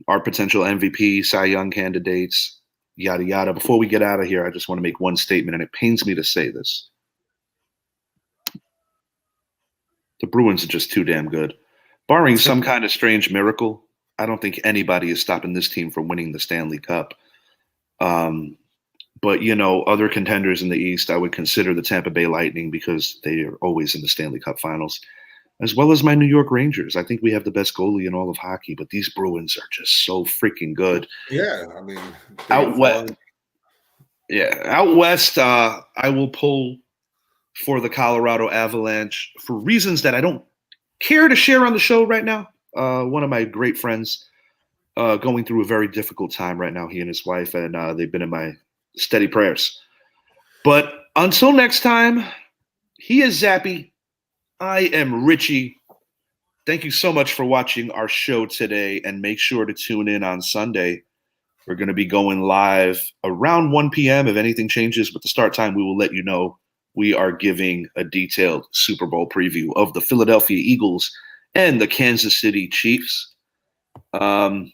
our potential MVP, Cy Young candidates, yada, yada. Before we get out of here, I just want to make one statement, and it pains me to say this. The Bruins are just too damn good. Barring some kind of strange miracle, I don't think anybody is stopping this team from winning the Stanley Cup. But, other contenders in the East, I would consider the Tampa Bay Lightning because they are always in the Stanley Cup finals, as well as my New York Rangers. I think we have the best goalie in all of hockey, but these Bruins are just so freaking good. Yeah, I mean, out west, I will pull for the Colorado Avalanche for reasons that I don't care to share on the show right now. One of my great friends going through a very difficult time right now, he and his wife, and they've been in my steady prayers. But until next time, he is Zappy. I am Richie. Thank you so much for watching our show today, and make sure to tune in on Sunday. We're going to be going live around 1 p.m. If anything changes with the start time, we will let you know. We are giving a detailed Super Bowl preview of the Philadelphia Eagles and the Kansas City Chiefs. Going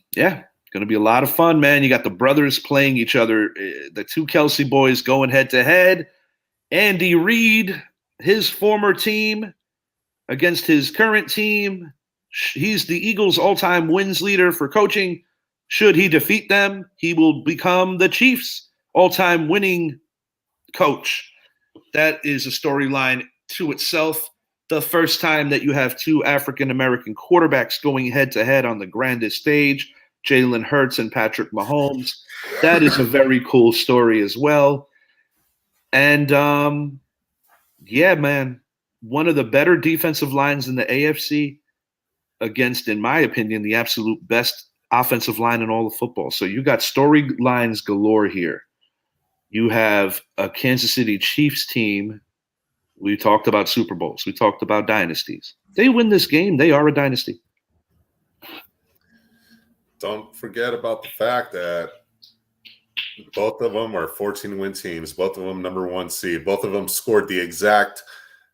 to be a lot of fun, man. You got the brothers playing each other, the two Kelsey boys going head-to-head. Andy Reid, his former team, against his current team. He's the Eagles' all-time wins leader for coaching. Should he defeat them, he will become the Chiefs' all-time winning coach. That is a storyline to itself. The first time that you have two African-American quarterbacks going head-to-head on the grandest stage, Jalen Hurts and Patrick Mahomes. That is a very cool story as well. And, man, one of the better defensive lines in the AFC against, in my opinion, the absolute best offensive line in all of football. So you got storylines galore here. You have a Kansas City Chiefs team. We talked about Super Bowls. We talked about dynasties. They win this game, they are a dynasty. Don't forget about the fact that both of them are 14-win teams. Both of them number one seed. Both of them scored the exact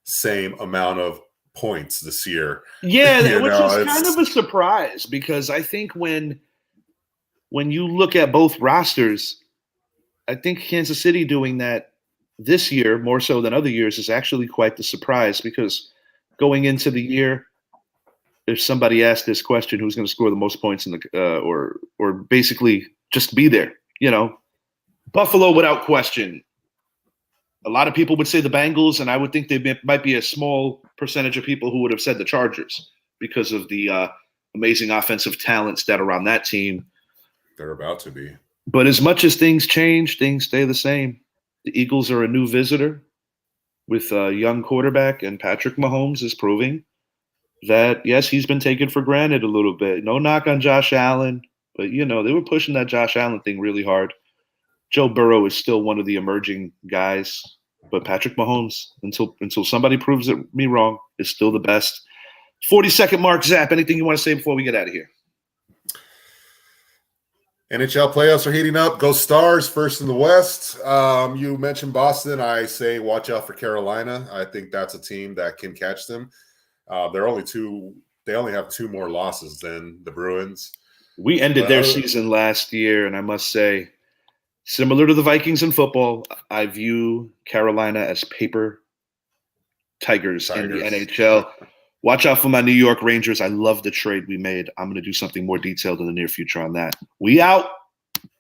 same amount of points this year. Yeah, which is kind of a surprise because I think when you look at both rosters, I think Kansas City doing that this year more so than other years is actually quite the surprise because going into the year, if somebody asked this question, who's going to score the most points in the or basically just be there, Buffalo without question. A lot of people would say the Bengals, and I would think there might be a small percentage of people who would have said the Chargers because of the amazing offensive talents that are on that team. They're about to be. But as much as things change, things stay the same. The Eagles are a new visitor with a young quarterback, and Patrick Mahomes is proving that, yes, he's been taken for granted a little bit. No knock on Josh Allen, but, they were pushing that Josh Allen thing really hard. Joe Burrow is still one of the emerging guys, but Patrick Mahomes, until somebody proves me wrong, is still the best. 40-second mark, Zap. Anything you want to say before we get out of here? NHL playoffs are heating up. Go Stars, first in the West. You mentioned Boston. I say watch out for Carolina. I think that's a team that can catch them. They only have two more losses than the Bruins. We ended their season last year, and I must say, similar to the Vikings in football, I view Carolina as paper Tigers in the NHL. Watch out for my New York Rangers. I love the trade we made. I'm going to do something more detailed in the near future on that. We out.